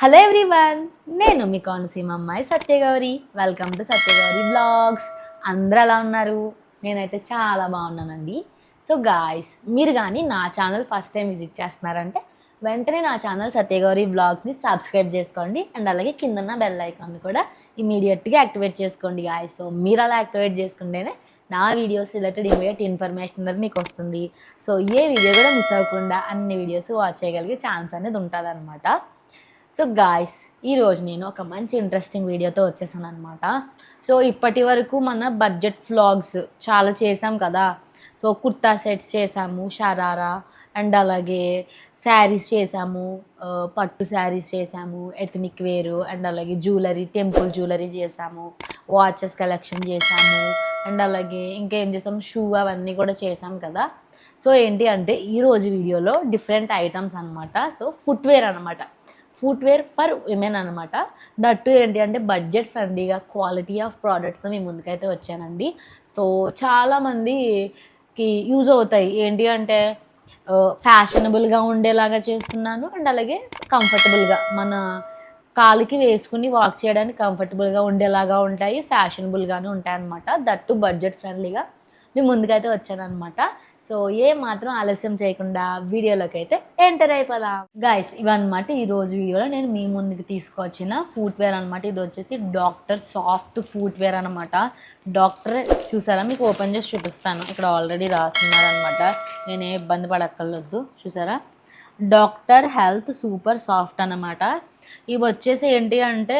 Hello everyone, నేను మీ కోనసీమ అమ్మాయి Satyagowri. Welcome to Satyagowri blogs. అందరూ ఎలా ఉన్నారు? నేనైతే చాలా బాగున్నానండి. సో గాయ్స్, మీరు కానీ నా ఛానల్ ఫస్ట్ టైం విజిట్ చేస్తున్నారంటే వెంటనే నా ఛానల్ సత్యగౌరి బ్లాగ్స్ని సబ్స్క్రైబ్ చేసుకోండి. అండ్ అలాగే కిందన్న బెల్ ఐకాన్ కూడా ఇమీడియట్గా యాక్టివేట్ చేసుకోండి గాయ్స్. సో మీరు అలా యాక్టివేట్ చేసుకుంటేనే నా వీడియోస్ రిలేటెడ్ ఇమీడియట్ ఇన్ఫర్మేషన్ అనేది మీకు వస్తుంది. సో ఏ వీడియో కూడా మిస్ అవ్వకుండా అన్ని వీడియోస్ వాచ్ చేయగలిగే ఛాన్స్ అనేది ఉంటుంది అనమాట. సో గాయ్స్, ఈరోజు నేను ఒక మంచి ఇంట్రెస్టింగ్ వీడియోతో వచ్చేసాను అనమాట. సో ఇప్పటి వరకు మన బడ్జెట్ వ్లాగ్స్ చాలా చేసాం కదా. సో కుర్తా సెట్స్ చేసాము, షరారా, అండ్ అలాగే శారీస్ చేసాము, పట్టు శారీస్ చేసాము, ఎథనిక్ వేరు, అండ్ అలాగే జ్యువెలరీ, టెంపుల్ జ్యువెలరీ చేసాము, వాచెస్ కలెక్షన్ చేసాము, అండ్ అలాగే ఇంకేం చేసాము, షూ అవన్నీ కూడా చేసాం కదా. సో ఏంటి అంటే ఈరోజు వీడియోలో డిఫరెంట్ ఐటమ్స్ అనమాట. సో ఫుట్వేర్ అనమాట, ఫుట్వేర్ ఫర్ విమెన్ అనమాట. దట్టు ఏంటి అంటే బడ్జెట్ ఫ్రెండ్లీగా క్వాలిటీ ఆఫ్ ప్రోడక్ట్స్తో మీ ముందుకైతే వచ్చానండి. సో చాలామందికి యూజ్ అవుతాయి. ఏంటి అంటే ఫ్యాషనబుల్గా ఉండేలాగా చేస్తున్నాను, అండ్ అలాగే కంఫర్టబుల్గా మన కాలికి వేసుకుని వాక్ చేయడానికి కంఫర్టబుల్గా ఉండేలాగా ఉంటాయి, ఫ్యాషనబుల్గానే ఉంటాయి అనమాట. దట్టు బడ్జెట్ ఫ్రెండ్లీగా మీ ముందుకైతే వచ్చానమాట. సో ఏ మాత్రం ఆలస్యం చేయకుండా వీడియోలోకి అయితే ఎంటర్ అయిపోదాం గైస్. ఇవన్నమాట ఈరోజు వీడియోలో నేను మీ ముందుకు తీసుకొచ్చిన ఫుట్వేర్ అనమాట. ఇది వచ్చేసి డాక్టర్ సాఫ్ట్ ఫుట్వేర్ అనమాట. డాక్టర్ చూసారా, మీకు ఓపెన్ చేసి చూపిస్తాను. ఇక్కడ ఆల్రెడీ రాస్తున్నారనమాట, నేనే ఇబ్బంది పడక్కర్లేదు. చూసారా, డాక్టర్ హెల్త్ సూపర్ సాఫ్ట్ అనమాట. ఇవి వచ్చేసి ఏంటి అంటే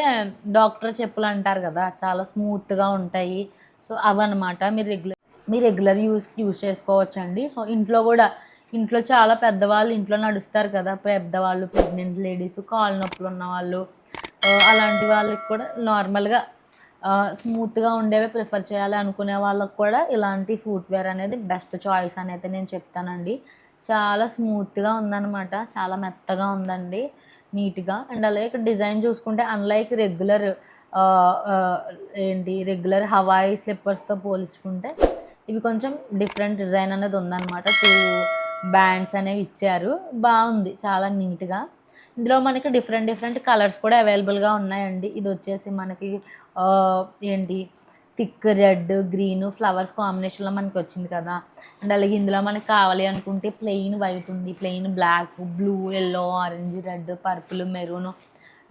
డాక్టర్ చెప్పులు అంటారు కదా, చాలా స్మూత్గా ఉంటాయి. సో అవన్నమాట మీరు రెగ్యులర్ యూస్ చేసుకోవచ్చండి. సో ఇంట్లో చాలా పెద్దవాళ్ళు ఇంట్లో నడుస్తారు కదా, పెద్దవాళ్ళు, ప్రెగ్నెంట్ లేడీస్, కాళ్ళ నొప్పులు ఉన్న వాళ్ళు, అలాంటి వాళ్ళకి కూడా నార్మల్గా స్మూత్గా ఉండేవి ప్రిఫర్ చేయాలి అనుకునే వాళ్ళకి కూడా ఇలాంటి ఫుట్వేర్ అనేది బెస్ట్ చాయిస్ అని అయితే నేను చెప్తానండి. చాలా స్మూత్గా ఉందన్నమాట, చాలా మెత్తగా ఉందండి, నీట్గా. అండ్ అలాగే ఇక్కడ డిజైన్ చూసుకుంటే అన్లైక్ రెగ్యులర్ హవాయి స్లిప్పర్స్తో పోల్చుకుంటే ఇవి కొంచెం డిఫరెంట్ డిజైన్ అనేది ఉందన్నమాట. 2 బ్యాండ్స్ అనేవి ఇచ్చారు, బాగుంది, చాలా నీట్గా. ఇందులో మనకి డిఫరెంట్ కలర్స్ కూడా అవైలబుల్గా ఉన్నాయండి. ఇది వచ్చేసి మనకి థిక్ రెడ్, గ్రీన్ ఫ్లవర్స్ కాంబినేషన్లో మనకి వచ్చింది కదా. అండ్ అలాగే ఇందులో మనకి కావాలి అనుకుంటే ప్లెయిన్ వైట్ ఉంది, plain black, blue, yellow, orange, red, purple, maroon,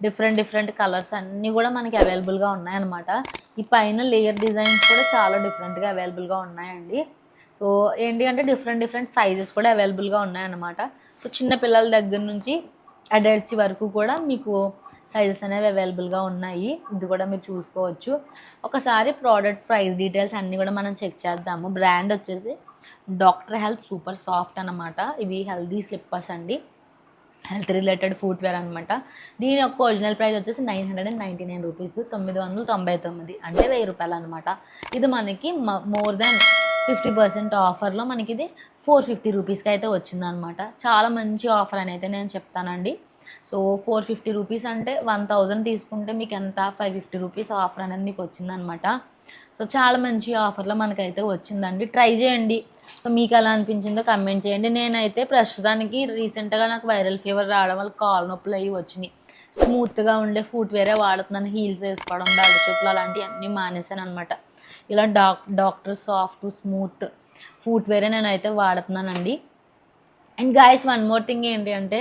different colours అన్నీ కూడా మనకి అవైలబుల్గా ఉన్నాయన్నమాట. ఈ పైన లేయర్ డిజైన్స్ కూడా చాలా డిఫరెంట్గా అవైలబుల్గా ఉన్నాయండి. సో ఏంటి అంటే డిఫరెంట్ సైజెస్ కూడా అవైలబుల్గా ఉన్నాయన్నమాట. సో చిన్న పిల్లల దగ్గర నుంచి అడల్ట్స్ వరకు కూడా మీకు సైజెస్ అనేవి అవైలబుల్గా ఉన్నాయి. ఇది కూడా మీరు చూసుకోవచ్చు. ఒకసారి ప్రోడక్ట్ ప్రైస్ డీటెయిల్స్ అన్నీ కూడా మనం చెక్ చేద్దాము. బ్రాండ్ వచ్చేసి డాక్టర్ హెల్త్ సూపర్ సాఫ్ట్ అనమాట. ఇవి హెల్దీ స్లిప్పర్స్ అండి, హెల్త్ రిలేటెడ్ ఫుట్వేర్ అనమాట. దీని యొక్క ఒరిజినల్ ప్రైస్ వచ్చేసి 999 రూపీస్, 999, అంటే 1000 రూపాయలు అనమాట. ఇది మనకి మోర్ దెన్ 50% ఆఫర్లో మనకి ఇది 450 రూపీస్కి అయితే వచ్చిందనమాట. చాలా మంచి ఆఫర్ అని అయితే నేను చెప్తానండి. సో 450 రూపీస్ అంటే 1000 తీసుకుంటే మీకు ఎంత, 550 రూపీస్ ఆఫర్ అనేది మీకు వచ్చిందనమాట. సో చాలా మంచి ఆఫర్లో మనకైతే వచ్చిందండి, ట్రై చేయండి. సో మీకు ఎలా అనిపించిందో కమెంట్ చేయండి. నేనైతే ప్రస్తుతానికి రీసెంట్గా నాకు వైరల్ ఫీవర్ రావడం వల్ల కాళ్ళ నొప్పులు అవి వచ్చినాయి, స్మూత్గా ఉండే ఫుట్వేరే వాడుతున్నాను. హీల్స్ వేసుకోవడం, బెల్ట్ చెప్పులు అలాంటివి అన్నీ మానేశాను అనమాట. ఇలా డాక్టర్ సాఫ్ట్ స్మూత్ ఫుట్వేరే నేనైతే వాడుతున్నానండి. And guys, one more thing ఏంటి అంటే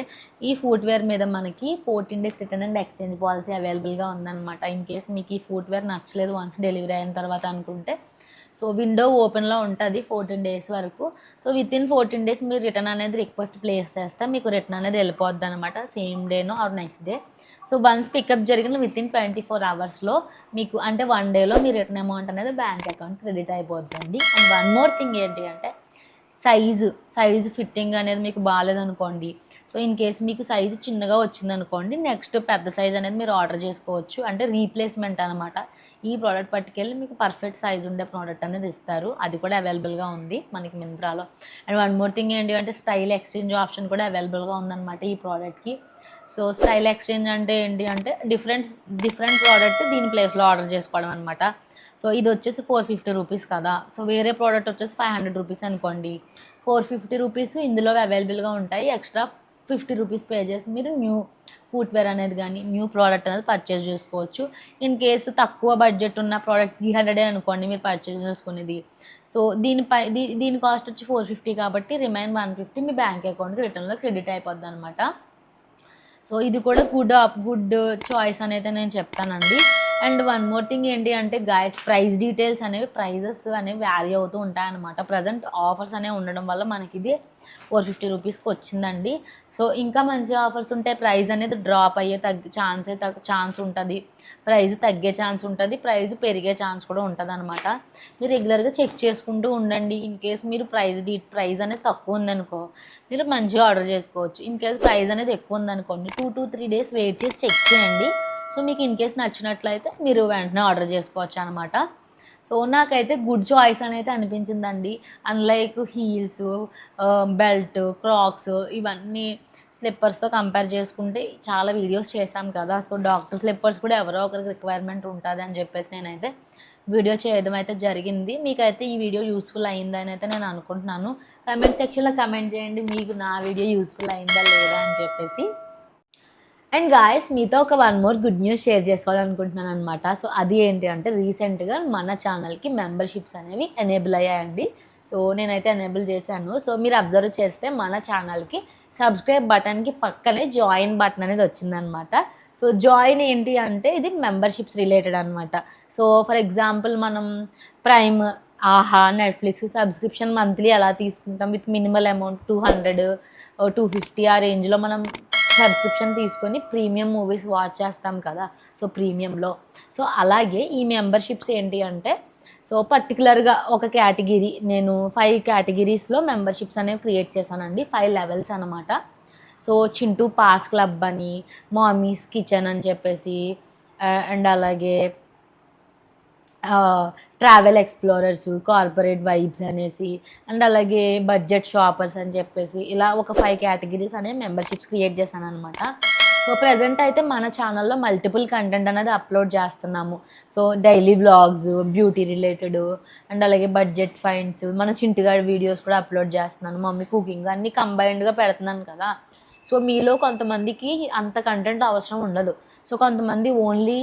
ఈ ఫుట్వేర్ మీద మనకి 14 days return and exchange policy అవైలబుల్గా ఉందన్నమాట. ఇన్ కేస్ మీకు ఈ ఫుట్వేర్ నచ్చలేదు వన్స్ డెలివరీ అయిన తర్వాత అనుకుంటే, సో విండో ఓపెన్లో ఉంటుంది 14 days వరకు. సో వితిన్ 14 days మీరు రిటర్న్ అనేది రిక్వెస్ట్ ప్లేస్ చేస్తే మీకు రిటర్న్ అనేది వెళ్ళిపోద్ది అనమాట, సేమ్ డేనో or next day. So once pickup జరిగిన వితిన్ 24 hours మీకు, అంటే 1 dayలో మీ రిటర్న్ అమౌంట్ అనేది బ్యాంక్ అకౌంట్ క్రెడిట్ అయిపోద్దండి. అండ్ వన్ మోర్ థింగ్ ఏంటి అంటే సైజు ఫిట్టింగ్ అనేది మీకు బాగాలేదనుకోండి, సో ఇన్ కేస్ మీకు సైజు చిన్నగా వచ్చిందనుకోండి, నెక్స్ట్ పెద్ద సైజ్ అనేది మీరు ఆర్డర్ చేసుకోవచ్చు. అంటే రీప్లేస్మెంట్ అనమాట. ఈ ప్రోడక్ట్ పట్టుకెళ్ళి మీకు పర్ఫెక్ట్ సైజ్ ఉండే ప్రోడక్ట్ అనేది ఇస్తారు. అది కూడా అవైలబుల్గా ఉంది మనకి మింత్రాలో. అండ్ వన్ మోర్ థింగ్ ఏంటి అంటే స్టైల్ ఎక్స్చేంజ్ ఆప్షన్ కూడా అవైలబుల్గా ఉందన్నమాట ఈ ప్రోడక్ట్కి. సో స్టైల్ ఎక్స్చేంజ్ అంటే ఏంటి అంటే డిఫరెంట్ ప్రోడక్ట్ దీని ప్లేస్లో ఆర్డర్ చేసుకోవడం అనమాట. సో ఇది వచ్చేసి 450 రూపీస్ కదా. సో వేరే ప్రోడక్ట్ వచ్చేసి 500 రూపీస్ అనుకోండి, 450 రూపీస్ ఇందులో అవైలబుల్గా ఉంటాయి. ఎక్స్ట్రా 50 రూపీస్ పే చేసి మీరు న్యూ ఫుట్వేర్ అనేది కానీ న్యూ ప్రోడక్ట్ అనేది పర్చేస్ చేసుకోవచ్చు. ఇన్ కేసు తక్కువ బడ్జెట్ ఉన్న ప్రోడక్ట్ 300 అనుకోండి మీరు పర్చేస్ చేసుకునేది. సో దీని కాస్ట్ వచ్చి 450 కాబట్టి రిమైన్ 150 మీ బ్యాంక్ అకౌంట్కి రిటర్న్లో క్రెడిట్ అయిపోద్ది అనమాట. సో ఇది కూడా గుడ్ చాయిస్ అనేది నేను చెప్తానండి. అండ్ వన్ మోర్ థింగ్ ఏంటి అంటే గైస్, ప్రైస్ డీటెయిల్స్ అనేవి ప్రైజెస్ అనేవి వ్యారీ అవుతూ ఉంటాయన్నమాట. ప్రజెంట్ ఆఫర్స్ అనేవి ఉండడం వల్ల మనకి ఇది 450 రూపీస్కి వచ్చిందండి. సో ఇంకా మంచి ఆఫర్స్ ఉంటే ప్రైస్ అనేది డ్రాప్ అయ్యే ఛాన్స్ ఉంటుంది, ప్రైస్ తగ్గే ఛాన్స్ ఉంటుంది, ప్రైస్ పెరిగే ఛాన్స్ కూడా ఉంటుంది అనమాట. మీరు రెగ్యులర్గా చెక్ చేసుకుంటూ ఉండండి. ఇన్ కేస్ మీరు ప్రైస్ అనేది తక్కువ ఉందనుకో మీరు మంచిగా ఆర్డర్ చేసుకోవచ్చు. ఇన్ కేస్ ప్రైస్ అనేది ఎక్కువ ఉందనుకోండి 2 to 3 days వెయిట్ చేసి చెక్ చేయండి. సో మీకు ఇన్ కేస్ నచ్చినట్లయితే మీరు వెంటనే ఆర్డర్ చేసుకోవచ్చు అనమాట. సో నాకైతే గుడ్ చాయిస్ అని అయితే అనిపించిందండి. అన్లైక్ హీల్స్, బెల్ట్, క్రాక్స్ ఇవన్నీ స్లిప్పర్స్తో కంపేర్ చేసుకుంటే చాలా వీడియోస్ చేశాం కదా. సో డాక్టర్ స్లిప్పర్స్ కూడా ఎవరో ఒకరికి రిక్వైర్మెంట్ ఉంటుంది అని చెప్పేసి నేనైతే వీడియో చేయడం అయితే జరిగింది. మీకైతే ఈ వీడియో యూస్ఫుల్ అయిందని అయితే నేను అనుకుంటున్నాను. కమెంట్ సెక్షన్లో కమెంట్ చేయండి మీకు నా వీడియో యూస్ఫుల్ అయిందా లేదా అని చెప్పేసి. అండ్ గాయస్, మీతో ఒక one more good news share చేసుకోవాలనుకుంటున్నాను అనమాట. సో అది ఏంటి అంటే రీసెంట్గా మన ఛానల్కి మెంబర్షిప్స్ అనేవి ఎనేబుల్ అయ్యాయండి. సో నేనైతే ఎనేబుల్ చేశాను. సో మీరు అబ్జర్వ్ చేస్తే మన ఛానల్కి సబ్స్క్రైబ్ బటన్కి పక్కనే జాయిన్ బటన్ అనేది వచ్చిందనమాట. సో జాయిన్ ఏంటి అంటే ఇది మెంబర్షిప్స్ రిలేటెడ్ అనమాట. సో ఫర్ ఎగ్జాంపుల్ మనం ప్రైమ్, ఆహా, నెట్ఫ్లిక్స్ సబ్స్క్రిప్షన్ మంత్లీ ఎలా తీసుకుంటాం విత్ మినిమల్ అమౌంట్ 200, 250 ఆ రేంజ్లో మనం సబ్స్క్రిప్షన్ తీసుకొని ప్రీమియం మూవీస్ వాచ్ చేస్తాం కదా. సో ప్రీమియంలో సో అలాగే ఈ మెంబర్షిప్స్ ఏంటి అంటే సో పర్టికులర్గా ఒక కేటగిరీ నేను 5 కేటగిరీస్లో మెంబర్షిప్స్ అనేవి క్రియేట్ చేశానండి. 5 లెవెల్స్ అనమాట. సో చింటూ పాస్ క్లబ్ అని, మామీస్ కిచెన్ అని చెప్పేసి, అండ్ అలాగే ట్రావెల్ ఎక్స్ప్లోరర్స్, కార్పొరేట్ వైబ్స్ అనేసి, అండ్ అలాగే బడ్జెట్ షాపర్స్ అని చెప్పేసి ఇలా ఒక 5 కేటగిరీస్ అనే మెంబర్షిప్స్ క్రియేట్ చేశాను అనమాట. సో ప్రజెంట్ అయితే మన ఛానల్లో మల్టిపుల్ కంటెంట్ అనేది అప్లోడ్ చేస్తున్నాము. So daily vlogs, beauty related, and అలాగే బడ్జెట్ ఫైండ్స్, మన చింటిగాడి వీడియోస్ కూడా అప్లోడ్ చేస్తున్నాను. మమ్మీ కుకింగ్ అన్నీ కంబైన్డ్గా పెడుతున్నాను కదా. సో మీలో కొంతమందికి అంత కంటెంట్ అవసరం ఉండదు. సో కొంతమంది only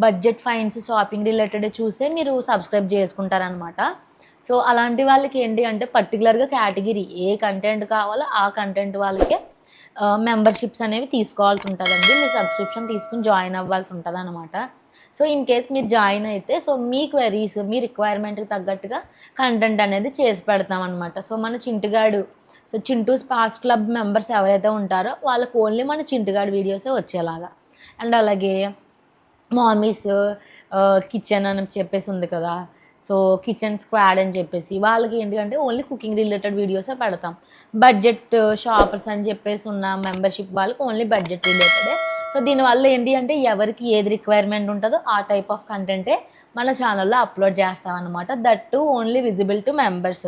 budget finds, shopping related చూసే మీరు సబ్స్క్రైబ్ చేసుకుంటారనమాట. సో అలాంటి వాళ్ళకి ఏంటి అంటే పర్టికులర్గా కేటగిరీ ఏ కంటెంట్ కావాలో ఆ కంటెంట్ వాళ్ళకే మెంబర్షిప్స్ అనేవి తీసుకోవాల్సి ఉంటుందండి. మీరు సబ్స్క్రిప్షన్ తీసుకుని జాయిన్ అవ్వాల్సి ఉంటుంది అనమాట. సో ఇన్ కేస్ మీరు జాయిన్ అయితే సో మీ క్వెరీస్, మీ రిక్వైర్మెంట్కి తగ్గట్టుగా కంటెంట్ అనేది చేసి పెడతాం అనమాట. సో మన చింటుగాడు, సో చింటూస్ పాస్ క్లబ్ మెంబర్స్ ఎవరైతే ఉంటారో వాళ్ళకి ఓన్లీ మన చింటుగాడు వీడియోసే వచ్చేలాగా. అండ్ అలాగే మామీస్ కిచెన్ అని చెప్పేసి ఉంది కదా. సో కిచెన్ స్క్వాడ్ అని చెప్పేసి వాళ్ళకి ఏంటి అంటే ఓన్లీ కుకింగ్ రిలేటెడ్ వీడియోసే పెడతాం. బడ్జెట్ షాపర్స్ అని చెప్పేసి ఉన్న మెంబర్షిప్ వాళ్ళకి ఓన్లీ బడ్జెట్ రిలేటెడే. సో దీనివల్ల ఏంటి అంటే ఎవరికి ఏది రిక్వైర్మెంట్ ఉంటుందో ఆ టైప్ ఆఫ్ కంటెంటే మన ఛానల్లో అప్లోడ్ చేస్తామన్నమాట. That to only visible to members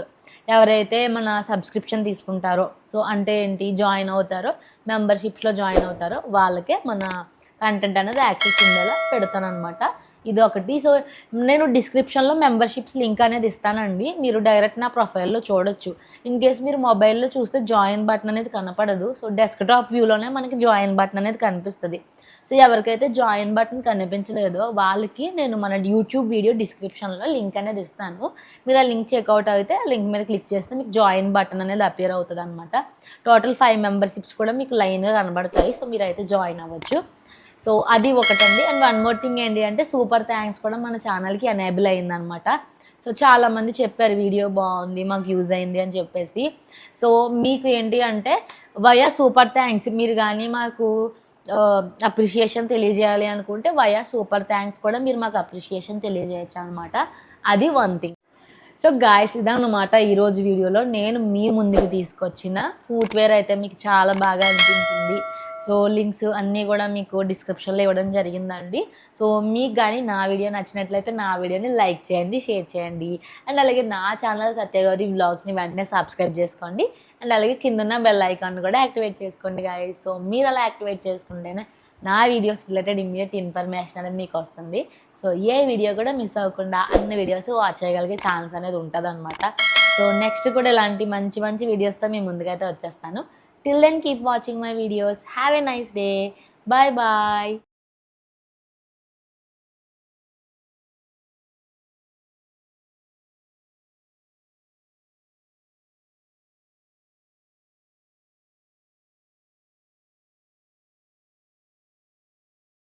ఎవరైతే మన సబ్స్క్రిప్షన్ తీసుకుంటారో, సో అంటే ఏంటి జాయిన్ అవుతారో, మెంబర్షిప్స్లో జాయిన్ అవుతారో వాళ్ళకే మన కంటెంట్ అనేది యాక్సెస్ ఉండేలా పెడతాను అనమాట. ఇది ఒకటి. సో నేను డిస్క్రిప్షన్లో మెంబర్షిప్స్ లింక్ అనేది ఇస్తానండి. మీరు డైరెక్ట్ నా ప్రొఫైల్లో చూడొచ్చు. ఇన్ కేస్ మీరు మొబైల్లో చూస్తే జాయిన్ బటన్ అనేది కనపడదు. సో డెస్క్టాప్ వ్యూలోనే మనకి జాయిన్ బటన్ అనేది కనిపిస్తుంది. సో ఎవరికైతే జాయిన్ బటన్ కనిపించలేదో వాళ్ళకి నేను మన యూట్యూబ్ వీడియో డిస్క్రిప్షన్లో లింక్ అనేది ఇస్తాను. మీరు ఆ లింక్ చెక్అవుట్ అయితే ఆ లింక్ మీద క్లిక్ చేస్తే మీకు జాయిన్ బటన్ అనేది అపియర్ అవుతుంది అనమాట. టోటల్ 5 మెంబర్షిప్స్ కూడా మీకు లైన్గా కనబడతాయి. సో మీరైతే జాయిన్ అవ్వచ్చు. సో అది ఒకటండి. అండ్ వన్ మోర్ థింగ్ ఏంటి అంటే సూపర్ థ్యాంక్స్ కూడా మన ఛానల్కి ఎనేబుల్ అయిందనమాట. సో చాలామంది చెప్పారు వీడియో బాగుంది, మాకు యూజ్ అయింది అని చెప్పేసి. సో మీకు ఏంటి అంటే వయా సూపర్ థ్యాంక్స్ మీరు కానీ మాకు అప్రిషియేషన్ తెలియజేయాలి అనుకుంటే వయా సూపర్ థ్యాంక్స్ కూడా మీరు మాకు అప్రిషియేషన్ తెలియజేయచ్చు అనమాట. అది వన్ థింగ్. సో గాయస్, ఇదన్నమాట ఈరోజు వీడియోలో నేను మీ ముందుకు తీసుకొచ్చిన ఫుట్వేర్ అయితే మీకు చాలా బాగా అనిపించింది. సో లింక్స్ అన్నీ కూడా మీకు డిస్క్రిప్షన్లో ఇవ్వడం జరిగిందండి. సో మీకు కానీ నా వీడియో నచ్చినట్లయితే నా వీడియోని లైక్ చేయండి, షేర్ చేయండి. అండ్ అలాగే నా ఛానల్ సత్యగౌరి వ్లాగ్స్ని వెంటనే సబ్స్క్రైబ్ చేసుకోండి. అండ్ అలాగే కిందన్న బెల్ ఐకాన్ కూడా యాక్టివేట్ చేసుకోండి గాయస్. సో మీరు అలా యాక్టివేట్ చేసుకుంటేనే నా వీడియోస్ రిలేటెడ్ ఇమ్మీడియట్ ఇన్ఫర్మేషన్ అనేది మీకు వస్తుంది. సో ఏ వీడియో కూడా మిస్ అవ్వకుండా అన్ని వీడియోస్ వాచ్ చేయగలిగే ఛాన్స్ అనేది ఉంటుంది అనమాట. సో నెక్స్ట్ కూడా ఇలాంటి మంచి మంచి వీడియోస్తో మీ ముందుకైతే వచ్చేస్తాను. Till then, keep watching my videos. Have a nice day. Bye bye.